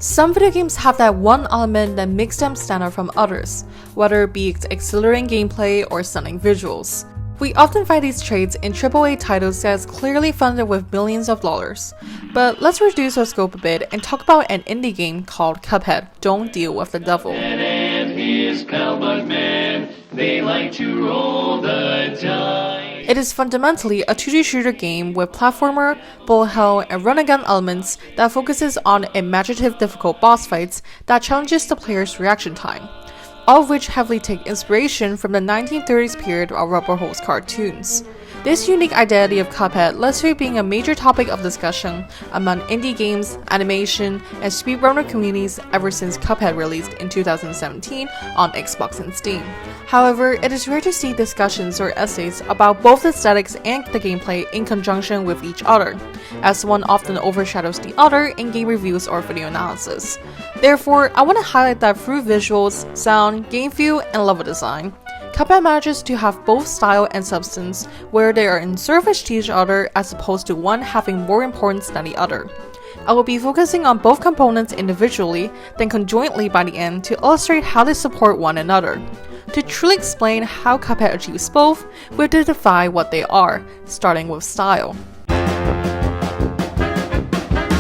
Some video games have that one element that makes them stand out from others, whether it be its exhilarating gameplay or stunning visuals. We often find these traits in AAA titles that is clearly funded with millions of dollars. But let's reduce our scope a bit and talk about an indie game called Cuphead, Don't Deal with the Devil. And his pal Bugman, they like to roll the dice. It is fundamentally a 2D shooter game with platformer, bullet hell, and run-and-gun elements that focuses on imaginative difficult boss fights that challenges the player's reaction time, all of which heavily take inspiration from the 1930s period of Rubber Hose cartoons. This unique identity of Cuphead led to it being a major topic of discussion among indie games, animation, and speedrunner communities ever since Cuphead released in 2017 on Xbox and Steam. However, it is rare to see discussions or essays about both the aesthetics and the gameplay in conjunction with each other, as one often overshadows the other in game reviews or video analysis. Therefore, I want to highlight that through visuals, sound, game feel, and level design, Cuphead manages to have both style and substance, where they are in service to each other as opposed to one having more importance than the other. I will be focusing on both components individually, then conjointly by the end to illustrate how they support one another. To truly explain how Cuphead achieves both, we have to define what they are, starting with style.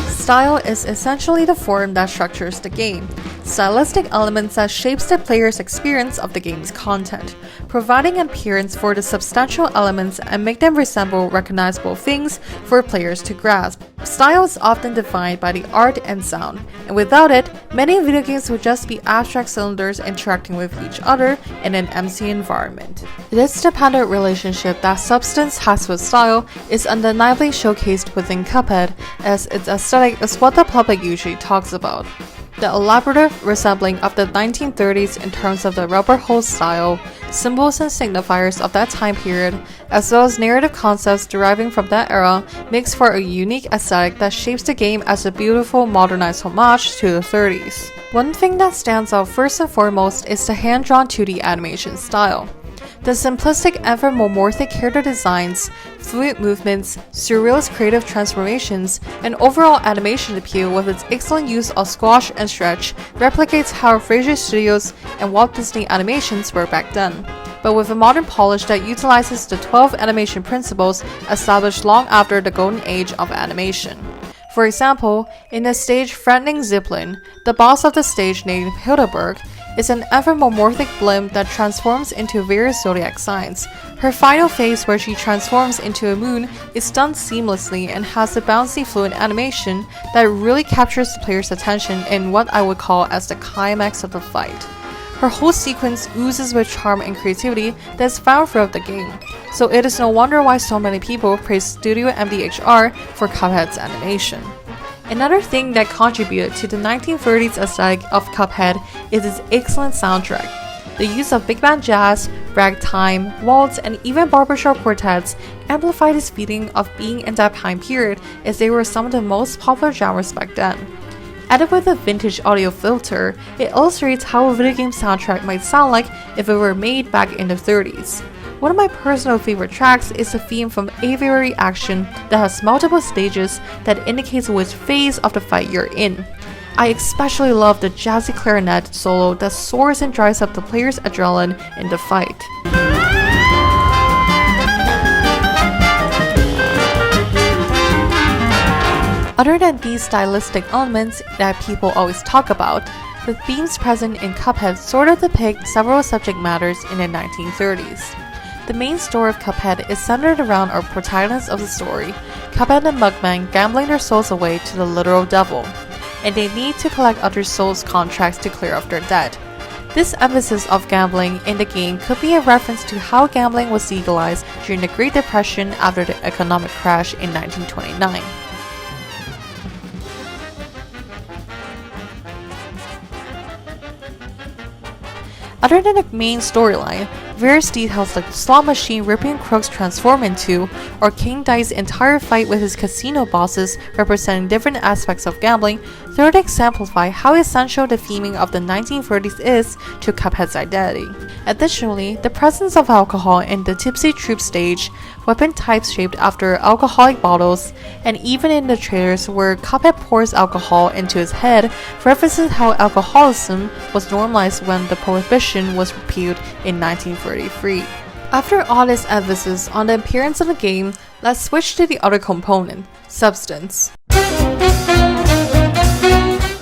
Style is essentially the form that structures the game, stylistic elements that shapes the player's experience of the game's content, providing an appearance for the substantial elements and make them resemble recognizable things for players to grasp. Style is often defined by the art and sound, and without it, many video games would just be abstract cylinders interacting with each other in an empty environment. This dependent relationship that substance has with style is undeniably showcased within Cuphead, as its aesthetic is what the public usually talks about. The elaborative resembling of the 1930s in terms of the rubber hose style, symbols and signifiers of that time period, as well as narrative concepts deriving from that era, makes for a unique aesthetic that shapes the game as a beautiful modernized homage to the 30s. One thing that stands out first and foremost is the hand-drawn 2D animation style. The simplistic anthropomorphic character designs, fluid movements, surrealist creative transformations, and overall animation appeal with its excellent use of squash and stretch replicates how Fraser Studios and Walt Disney Animations were back then, but with a modern polish that utilizes the 12 animation principles established long after the golden age of animation. For example, in the stage Threatening Zeppelin, the boss of the stage named Hildeberg is an anthropomorphic blimp that transforms into various zodiac signs. Her final phase, where she transforms into a moon, is done seamlessly and has a bouncy fluid animation that really captures the player's attention in what I would call as the climax of the fight. Her whole sequence oozes with charm and creativity that is found throughout the game, so it is no wonder why so many people praise Studio MDHR for Cuphead's animation. Another thing that contributed to the 1930s aesthetic of Cuphead is its excellent soundtrack. The use of big band jazz, ragtime, waltz, and even barbershop quartets amplify this feeling of being in that time period, as they were some of the most popular genres back then. Added with a vintage audio filter, it illustrates how a video game soundtrack might sound like if it were made back in the 30s. One of my personal favorite tracks is the theme from Aviary Action that has multiple stages that indicates which phase of the fight you're in. I especially love the jazzy clarinet solo that soars and drives up the player's adrenaline in the fight. Other than these stylistic elements that people always talk about, the themes present in Cuphead sort of depict several subject matters in the 1930s. The main story of Cuphead is centered around our protagonists of the story, Cuphead and Mugman, gambling their souls away to the literal devil, and they need to collect other souls' contracts to clear off their debt. This emphasis of gambling in the game could be a reference to how gambling was legalized during the Great Depression after the economic crash in 1929. Other than the main storyline, various details like the slot machine ripping crooks transform into, or King Dice's entire fight with his casino bosses representing different aspects of gambling, further exemplify how essential the theming of the 1930s is to Cuphead's identity. Additionally, the presence of alcohol in the Tipsy Troop stage, weapon types shaped after alcoholic bottles, and even in the trailers where Cuphead pours alcohol into his head references how alcoholism was normalized when the prohibition was repealed in 1933. After all this emphasis on the appearance of the game, let's switch to the other component, substance.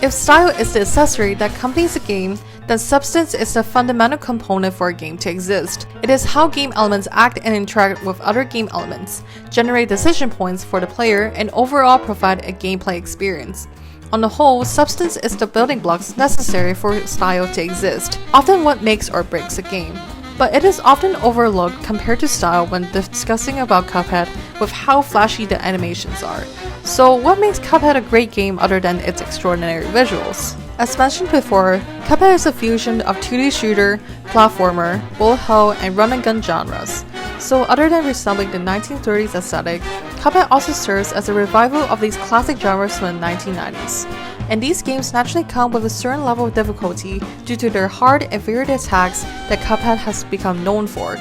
If style is the accessory that accompanies a game, then substance is the fundamental component for a game to exist. It is how game elements act and interact with other game elements, generate decision points for the player, and overall provide a gameplay experience. On the whole, substance is the building blocks necessary for style to exist, often what makes or breaks a game. But it is often overlooked compared to style when discussing about Cuphead with how flashy the animations are. So what makes Cuphead a great game other than its extraordinary visuals? As mentioned before, Cuphead is a fusion of 2D shooter, platformer, bullet hell, and run-and-gun genres. So other than resembling the 1930s aesthetic, Cuphead also serves as a revival of these classic genres from the 1990s. And these games naturally come with a certain level of difficulty due to their hard and varied attacks that Cuphead has become known for.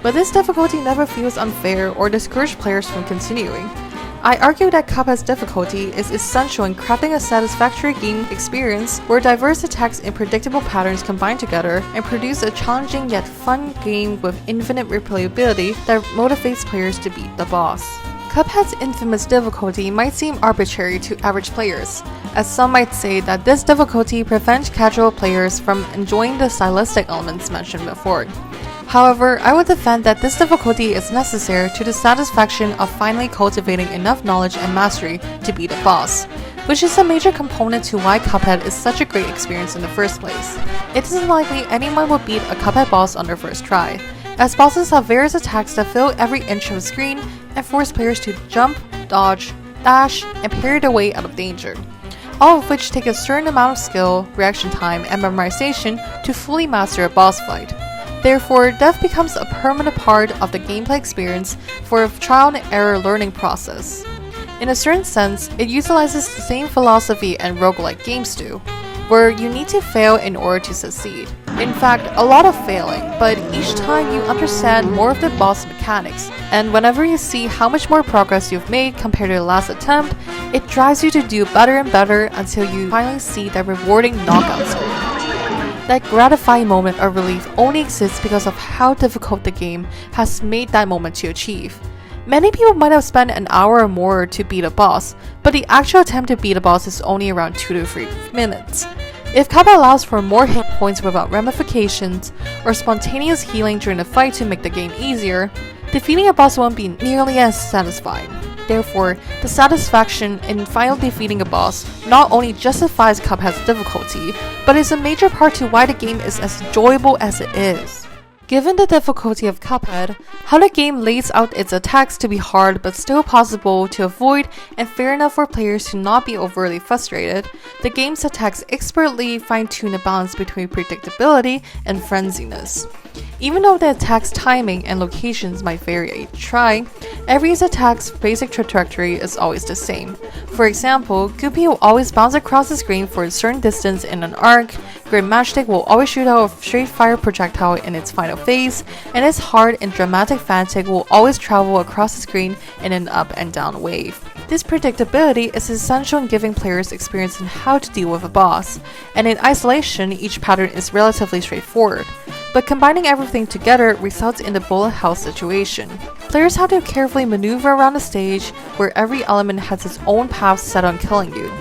But this difficulty never feels unfair or discourages players from continuing. I argue that Cuphead's difficulty is essential in crafting a satisfactory game experience where diverse attacks and predictable patterns combine together and produce a challenging yet fun game with infinite replayability that motivates players to beat the boss. Cuphead's infamous difficulty might seem arbitrary to average players, as some might say that this difficulty prevents casual players from enjoying the stylistic elements mentioned before. However, I would defend that this difficulty is necessary to the satisfaction of finally cultivating enough knowledge and mastery to beat a boss, which is a major component to why Cuphead is such a great experience in the first place. It isn't likely anyone will beat a Cuphead boss on their first try, as bosses have various attacks that fill every inch of the screen and force players to jump, dodge, dash, and parry their way out of danger, all of which take a certain amount of skill, reaction time, and memorization to fully master a boss fight. Therefore, death becomes a permanent part of the gameplay experience for a trial and error learning process. In a certain sense, it utilizes the same philosophy and roguelike games do, where you need to fail in order to succeed. In fact, a lot of failing, but each time you understand more of the boss mechanics, and whenever you see how much more progress you've made compared to the last attempt, it drives you to do better and better until you finally see that rewarding knockout screen. That gratifying moment of relief only exists because of how difficult the game has made that moment to achieve. Many people might have spent an hour or more to beat a boss, but the actual attempt to beat a boss is only around 2 to 3 minutes. If Cuphead allows for more hit points without ramifications, or spontaneous healing during the fight to make the game easier, defeating a boss won't be nearly as satisfying. Therefore, the satisfaction in finally defeating a boss not only justifies Cuphead's difficulty, but is a major part to why the game is as enjoyable as it is. Given the difficulty of Cuphead, how the game lays out its attacks to be hard but still possible to avoid and fair enough for players to not be overly frustrated, the game's attacks expertly fine-tune a balance between predictability and frenziness. Even though the attack's timing and locations might vary each try, every attack's basic trajectory is always the same. For example, Goopy will always bounce across the screen for a certain distance in an arc, Great Matchstick will always shoot out a straight fire projectile in its final phase, and its hard and dramatic Fantic will always travel across the screen in an up and down wave. This predictability is essential in giving players experience in how to deal with a boss, and in isolation each pattern is relatively straightforward. But combining everything together results in the bullet hell situation. Players have to carefully maneuver around the stage where every element has its own path set on killing you.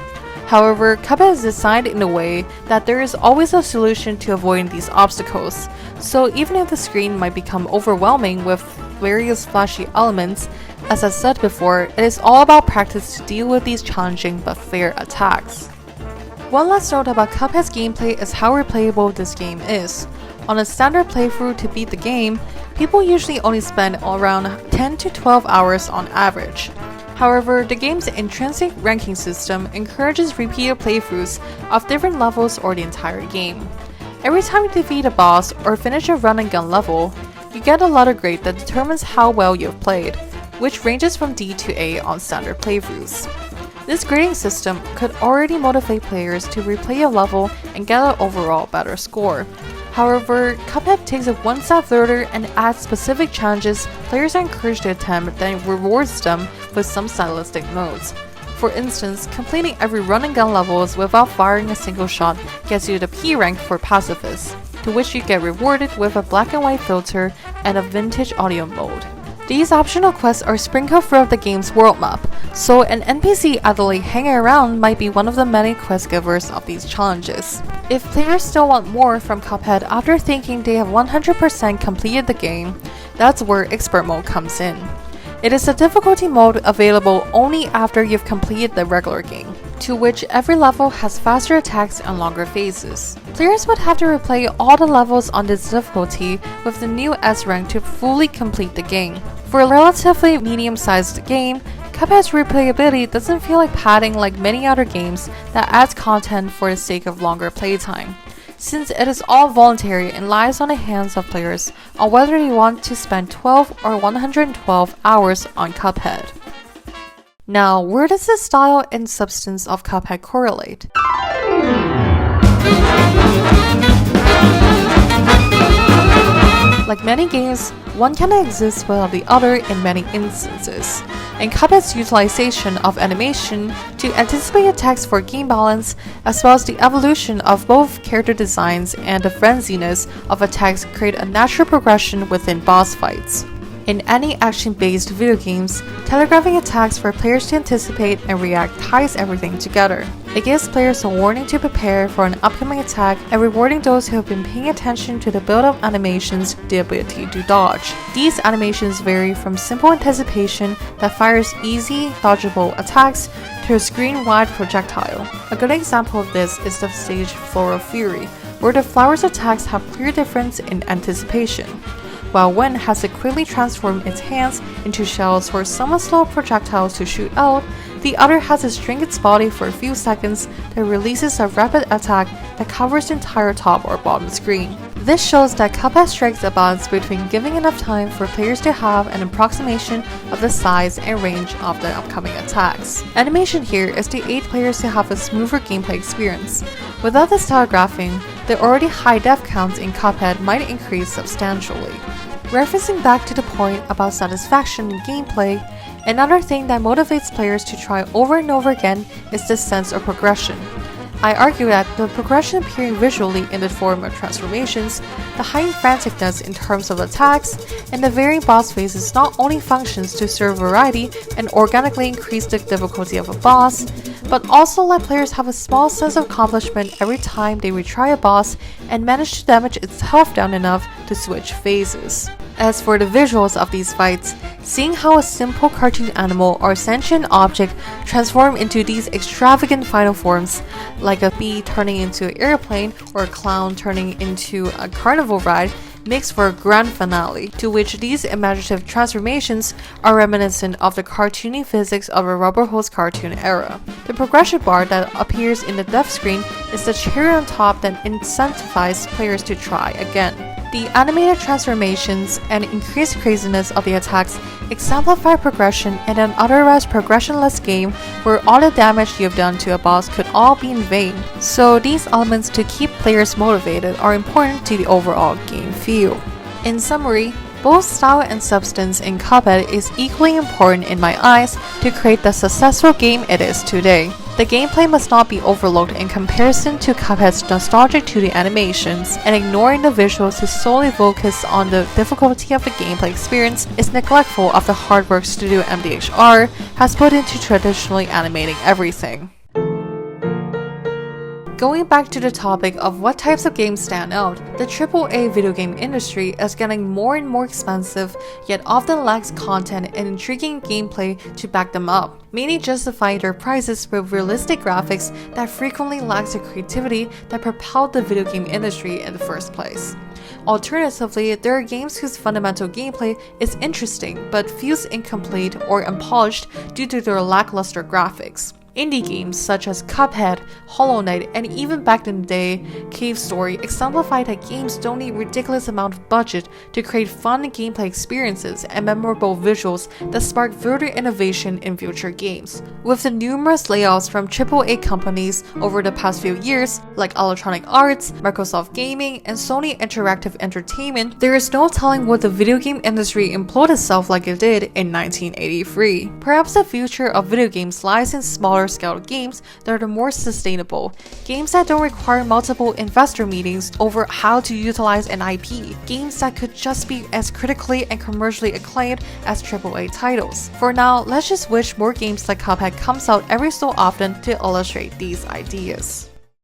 However, Cuphead is designed in a way that there is always a solution to avoiding these obstacles, so even if the screen might become overwhelming with various flashy elements, as I said before, it is all about practice to deal with these challenging but fair attacks. One last note about Cuphead's gameplay is how replayable this game is. On a standard playthrough to beat the game, people usually only spend around 10 to 12 hours on average. However, the game's intrinsic ranking system encourages repeated playthroughs of different levels or the entire game. Every time you defeat a boss or finish a run and gun level, you get a letter grade that determines how well you've played, which ranges from D to A on standard playthroughs. This grading system could already motivate players to replay a level and get an overall better score. However, Cuphead takes it one step further and adds specific challenges players are encouraged to attempt, then rewards them with some stylistic modes. For instance, completing every run and gun levels without firing a single shot gets you the P rank for Pacifist, to which you get rewarded with a black and white filter and a vintage audio mode. These optional quests are sprinkled throughout the game's world map, so an NPC idly hanging around might be one of the many quest givers of these challenges. If players still want more from Cuphead after thinking they have 100% completed the game, that's where Expert Mode comes in. It is a difficulty mode available only after you've completed the regular game, to which every level has faster attacks and longer phases. Players would have to replay all the levels on this difficulty with the new S rank to fully complete the game. For a relatively medium-sized game, Cuphead's replayability doesn't feel like padding like many other games that adds content for the sake of longer playtime, since it is all voluntary and lies on the hands of players on whether they want to spend 12 or 112 hours on Cuphead. Now, where does the style and substance of Cuphead correlate? Like many games, one cannot exist without the other in many instances, and Cuphead's utilization of animation to anticipate attacks for game balance, as well as the evolution of both character designs and the frenziness of attacks create a natural progression within boss fights. In any action-based video games, telegraphing attacks for players to anticipate and react ties everything together. It gives players a warning to prepare for an upcoming attack and rewarding those who have been paying attention to the build-up animations the ability to dodge. These animations vary from simple anticipation that fires easy, dodgeable attacks to a screen-wide projectile. A good example of this is the stage Floral Fury, where the flower's attacks have clear difference in anticipation, while one has to quickly transform its hands into shells for somewhat slow projectiles to shoot out, the other has to shrink its body for a few seconds that releases a rapid attack that covers the entire top or bottom screen. This shows that Cuphead strikes a balance between giving enough time for players to have an approximation of the size and range of the upcoming attacks. Animation here is to aid players to have a smoother gameplay experience. Without this telegraphing, the already high death counts in Cuphead might increase substantially. Referencing back to the point about satisfaction in gameplay, another thing that motivates players to try over and over again is the sense of progression. I argue that the progression appearing visually in the form of transformations, the heightened franticness in terms of attacks, and the varying boss phases not only functions to serve variety and organically increase the difficulty of a boss, but also let players have a small sense of accomplishment every time they retry a boss and manage to damage its health down enough to switch phases. As for the visuals of these fights, seeing how a simple cartoon animal or sentient object transform into these extravagant final forms, like a bee turning into an airplane or a clown turning into a carnival ride, makes for a grand finale, to which these imaginative transformations are reminiscent of the cartoony physics of a rubber hose cartoon era. The progression bar that appears in the death screen is the cherry on top that incentivizes players to try again. The animated transformations and increased craziness of the attacks exemplify progression in an otherwise progressionless game where all the damage you've done to a boss could all be in vain. So these elements to keep players motivated are important to the overall game feel. In summary, both style and substance in Cuphead is equally important in my eyes to create the successful game it is today. The gameplay must not be overlooked in comparison to Cuphead's nostalgic 2D animations, and ignoring the visuals to solely focus on the difficulty of the gameplay experience is neglectful of the hard work Studio MDHR has put into traditionally animating everything. Going back to the topic of what types of games stand out, the AAA video game industry is getting more and more expensive, yet often lacks content and intriguing gameplay to back them up, mainly justifying their prices with realistic graphics that frequently lacks the creativity that propelled the video game industry in the first place. Alternatively, there are games whose fundamental gameplay is interesting but feels incomplete or unpolished due to their lackluster graphics. Indie games such as Cuphead, Hollow Knight, and even back in the day, Cave Story exemplified that games don't need ridiculous amount of budget to create fun gameplay experiences and memorable visuals that spark further innovation in future games. With the numerous layoffs from AAA companies over the past few years, like Electronic Arts, Microsoft Gaming, and Sony Interactive Entertainment, there is no telling what the video game industry implode itself like it did in 1983. Perhaps the future of video games lies in smaller scale games that are more sustainable, games that don't require multiple investor meetings over how to utilize an IP, games that could just be as critically and commercially acclaimed as AAA titles. For now, let's just wish more games like Cuphead comes out every so often to illustrate these ideas.